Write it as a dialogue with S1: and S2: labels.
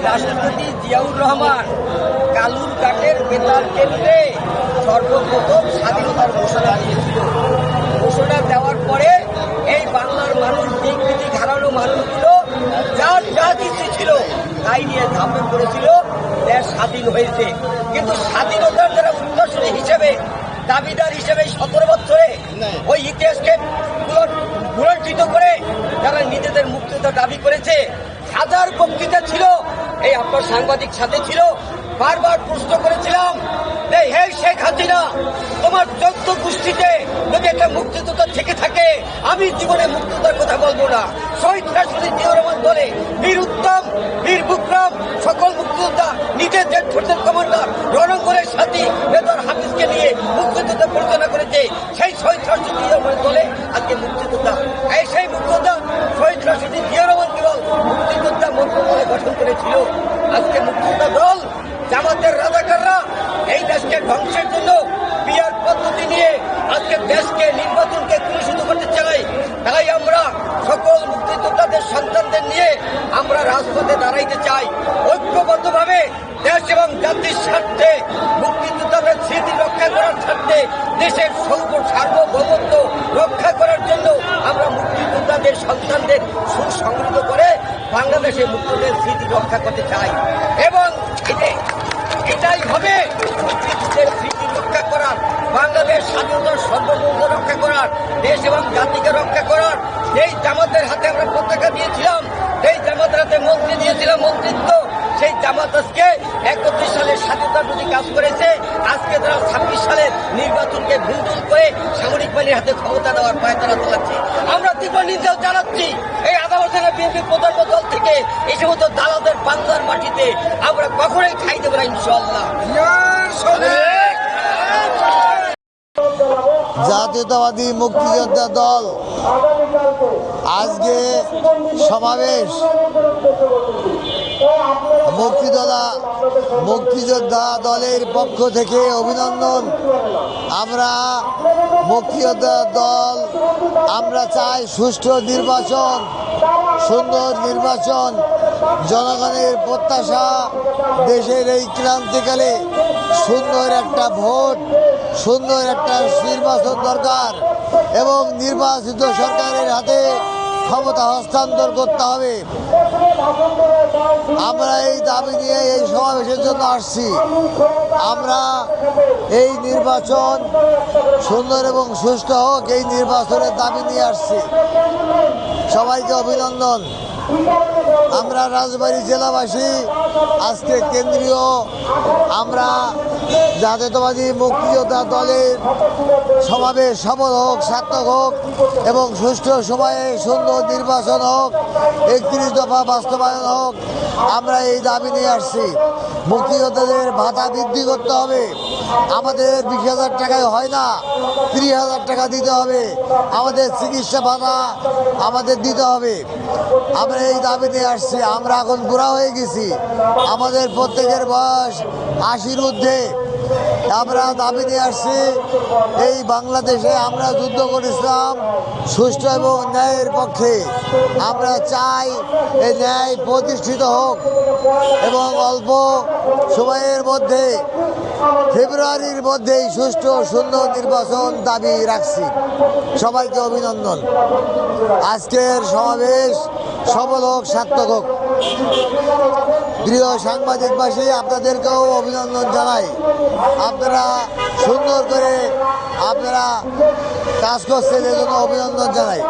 S1: রাষ্ট্রপতি জিয়াউর রহমান কালুরঘাটের বেতার কেন্দ্রে সর্বপ্রথম স্বাধীনতার ঘোষণা দিয়েছিল। ঘোষণা দেওয়ার পরে এই বাংলার মানুষ, দিক হারানো মানুষগুলো যার যা কিছু ছিল তাই নিয়ে ঝাঁপিয়ে পড়েছিল, দেশ স্বাধীন হয়েছে। কিন্তু স্বাধীনতার যারা উত্তরসূরি হিসেবে, দাবিদার হিসেবে 17 বছরে ওই ইতিহাসকে পুনর্জিত করে যারা নিজেদের মুক্তিযুদ্ধ দাবি করেছে, হাজার বক্তৃতা ছিল, এই আপনার সাংবাদিক সাথে ছিল, বারবার প্রশ্ন করেছিলাম, হে শেখ হাসিনা, তোমার 14 গোষ্ঠীতে যদি একটা মুক্তিযুদ্ধ থেকে থাকে, আমি জীবনে মুক্তিযুদ্ধের কথা বলবো না। শহীদ রাষ্ট্রপতি জিয়াউর রহমান বলে বীর উত্তম, বীর বিক্রম সকল মুক্তিযোদ্ধা নিজের যে ছোটের কমান্ডার রণঙ্গলের সাথী মেজর হাফিজকে নিয়ে মুক্তিযুদ্ধ পরিচালনা করেছে, সেই শহীদ রাষ্ট্রপতি জিয়াউর রহমান বলে আজকে মুক্তিযোদ্ধা। এই সেই মুক্তিযোদ্ধা শহীদ রাষ্ট্রপতি জিয়াউর রহমান কেবল মুক্তিযোদ্ধা মন্ত্রণালয় গঠন করেছিল। আজকে মুক্তিযোদ্ধা দল জামাতের রাজাকাররা এই দেশকে ধ্বংসের জন্য পিআর পদ্ধতি নিয়ে আজকে দেশকে, নির্বাচনকে কলুষিত করতে চাই। তাই আমরা সকল মুক্তিযোদ্ধাদের সন্তানদের নিয়ে আমরা রাজপথে দাঁড়াইতে চাই। ঐক্যবদ্ধভাবে দেশ এবং জাতির স্বার্থে, মুক্তিযোদ্ধাদের স্মৃতি রক্ষা করার স্বার্থে, দেশের সার্বভৌমত্ব রক্ষা করার জন্য আমরা মুক্তিযোদ্ধাদের সন্তানদের সুসংগঠিত করে বাংলাদেশে মুক্তিযুদ্ধের স্মৃতি রক্ষা করতে চাই। এবং এটাই হবে মুক্তিযুদ্ধের স্মৃতি রক্ষা করার, বাংলাদেশ স্বাধীনতার সর্বভৌমত্ব রক্ষা করার, দেশ এবং জাতিকে রক্ষা করার। যেই জামাতের হাতে আমরা পতাকা দিয়েছিলাম, সেই জামাতের হাতে মন্ত্রী দিয়েছিলাম মন্ত্রিত্ব, সেই জামাত আজকে 31 সালের স্বাধীনতার প্রতি কাজ করেছে। আজকে তারা 26 সালের নির্বাচনকে ভুলটুল করে সামরিক বাহিনীর হাতে ক্ষমতা দেওয়ার পায়তারা চালাচ্ছে। আমরা তীব্র নিন্দা জানাচ্ছি। এই আধা বছরের বিএনপি প্রধান দল থেকে এই সমস্ত দালালদের বাংলার মাটিতে আমরা কখনোই খাই দেব না, ইনশাআল্লাহ।
S2: জাতীয়তাবাদী মুক্তিযোদ্ধা দল আজকে সমাবেশ, মুক্তিযোদ্ধা দলের পক্ষ থেকে অভিনন্দন। আমরা মুক্তিযোদ্ধা দল আমরা চাই সুষ্ঠু নির্বাচন, সুন্দর নির্বাচন। জনগণের প্রত্যাশা, দেশের এই ক্রান্তিকালে সুন্দর একটা ভোট, সুন্দর একটা নির্বাচন দরকার এবং নির্বাচিত সরকারের হাতে ক্ষমতা হস্তান্তর করতে হবে। আমরা এই দাবি নিয়ে এই সমাবেশের জন্য আসছি। আমরা এই নির্বাচন সুন্দর এবং সুষ্ঠু হোক, এই নির্বাচনের দাবি নিয়ে আসছি। সবাইকে অভিনন্দন। আমরা রাজবাড়ী জেলাবাসী আজকে কেন্দ্রীয় আমরা জাতীয়তাবাদী মুক্তিযোদ্ধা দলের সমাবেশ সফল হোক, সার্থক হোক এবং সুষ্ঠু সময়ে সুন্দর নির্বাচন হোক, 31 দফা বাস্তবায়ন হোক, আমরা এই দাবি নিয়ে আসছি। মুক্তিযোদ্ধাদের ভাতা বৃদ্ধি করতে হবে। আমাদের 20,000 টাকায় হয় না, 30,000 টাকা দিতে হবে। আমাদের চিকিৎসা ভাতা আমাদের দিতে হবে। আমরা এই দাবি নিয়ে আসছি। আমরা এখন বুড়া হয়ে গেছি, আমাদের প্রত্যেকের বয়স 80-র ঊর্ধ্বে। আমরা দাবি নিয়ে আসছি, এই বাংলাদেশে আমরা যুদ্ধ করেছিলাম সুষ্ঠু এবং ন্যায়ের পক্ষে। আমরা চাই এই ন্যায় প্রতিষ্ঠিত হোক এবং অল্প সময়ের মধ্যে, ফেব্রুয়ারির মধ্যেই সুষ্ঠু সুন্দর নির্বাচন দাবি রাখছি। সবাইকে অভিনন্দন। আজকের সমাবেশ সফল হোক, সার্থক হোক। প্রিয় সাংবাদিকবাসী, আপনাদেরকেও অভিনন্দন জানাই। আপনারা সুন্দর করে আপনারা কাজ করছেন, এজন্য অভিনন্দন জানাই।